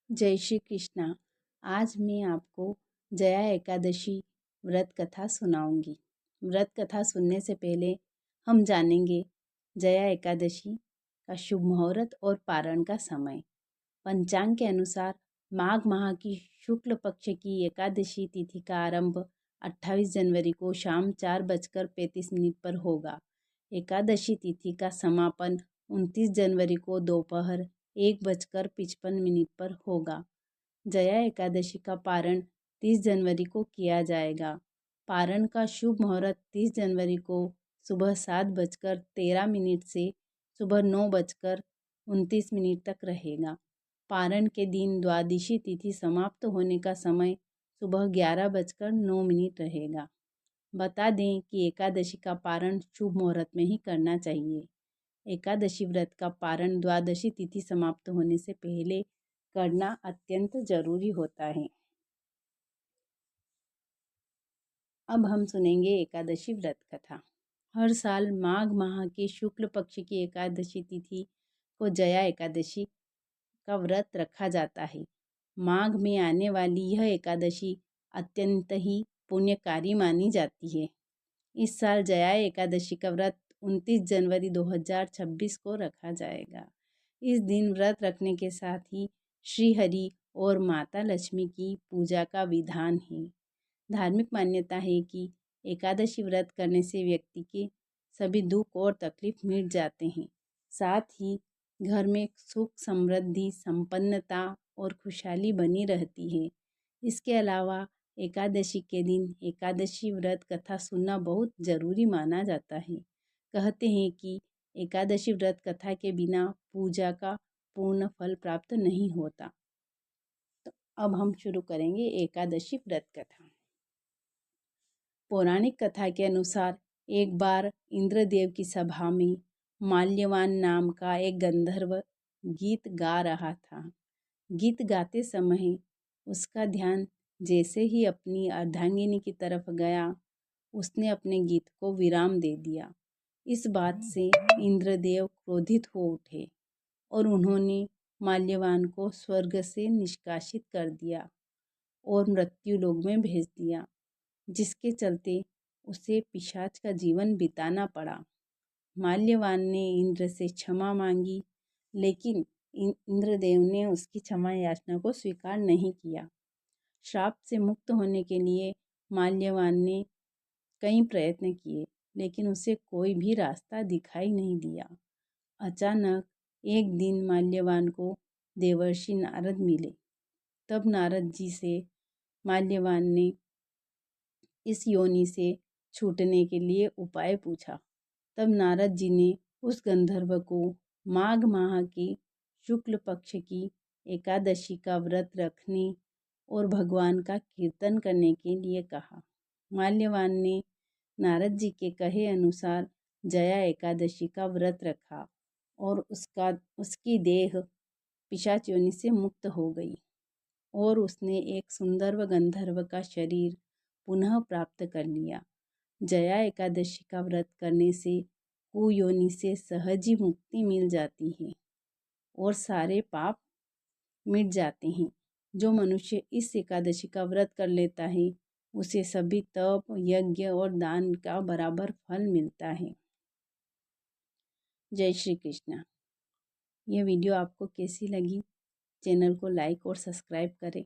जय श्री कृष्णा। आज मैं आपको जया एकादशी व्रत कथा सुनाऊंगी। व्रत कथा सुनने से पहले हम जानेंगे जया एकादशी का शुभ मुहूर्त और पारण का समय। पंचांग के अनुसार माघ माह की शुक्ल पक्ष की एकादशी तिथि का आरंभ 28 जनवरी को शाम 4:35 पर होगा। एकादशी तिथि का समापन 29 जनवरी को दोपहर 1:55 पर होगा। जया एकादशी का पारण 30 जनवरी को किया जाएगा। पारण का शुभ मुहूर्त 30 जनवरी को सुबह 7:13 से सुबह 9:29 तक रहेगा। पारण के दिन द्वादशी तिथि समाप्त होने का समय सुबह 11:09 रहेगा। बता दें कि एकादशी का पारण शुभ मुहूर्त में ही करना चाहिए। एकादशी व्रत का पारण द्वादशी तिथि समाप्त होने से पहले करना अत्यंत जरूरी होता है। अब हम सुनेंगे एकादशी व्रत कथा। हर साल माघ माह के शुक्ल पक्ष की एकादशी तिथि को जया एकादशी का व्रत रखा जाता है। माघ में आने वाली यह एकादशी अत्यंत ही पुण्यकारी मानी जाती है। इस साल जया एकादशी का व्रत 29 जनवरी 2026 को रखा जाएगा। इस दिन व्रत रखने के साथ ही श्री हरि और माता लक्ष्मी की पूजा का विधान है। धार्मिक मान्यता है कि एकादशी व्रत करने से व्यक्ति के सभी दुख और तकलीफ मिट जाते हैं। साथ ही घर में सुख समृद्धि संपन्नता और खुशहाली बनी रहती है। इसके अलावा एकादशी के दिन एकादशी व्रत कथा सुनना बहुत ज़रूरी माना जाता है। कहते हैं कि एकादशी व्रत कथा के बिना पूजा का पूर्ण फल प्राप्त नहीं होता। तो अब हम शुरू करेंगे एकादशी व्रत कथा। पौराणिक कथा के अनुसार एक बार इंद्रदेव की सभा में माल्यवान नाम का एक गंधर्व गीत गा रहा था। गीत गाते समय उसका ध्यान जैसे ही अपनी अर्धांगिनी की तरफ गया, उसने अपने गीत को विराम दे दिया। इस बात से इंद्रदेव क्रोधित हो उठे और उन्होंने माल्यवान को स्वर्ग से निष्कासित कर दिया और मृत्यु लोक में भेज दिया, जिसके चलते उसे पिशाच का जीवन बिताना पड़ा। माल्यवान ने इंद्र से क्षमा मांगी, लेकिन इंद्रदेव ने उसकी क्षमा याचना को स्वीकार नहीं किया। श्राप से मुक्त होने के लिए माल्यवान ने कई प्रयत्न किए, लेकिन उसे कोई भी रास्ता दिखाई नहीं दिया। अचानक एक दिन माल्यवान को देवर्षि नारद मिले। तब नारद जी से माल्यवान ने इस योनि से छूटने के लिए उपाय पूछा। तब नारद जी ने उस गंधर्व को माघ माह की शुक्ल पक्ष की एकादशी का व्रत रखने और भगवान का कीर्तन करने के लिए कहा। माल्यवान ने नारद जी के कहे अनुसार जया एकादशी का व्रत रखा और उसकी देह पिशाच योनि से मुक्त हो गई और उसने एक सुंदर गंधर्व का शरीर पुनः प्राप्त कर लिया। जया एकादशी का व्रत करने से कुयोनि से सहज ही मुक्ति मिल जाती है और सारे पाप मिट जाते हैं। जो मनुष्य इस एकादशी का व्रत कर लेता है, उसे सभी तप, यज्ञ और दान का बराबर फल मिलता है। जय श्री कृष्णा। यह वीडियो आपको कैसी लगी? चैनल को लाइक और सब्सक्राइब करें।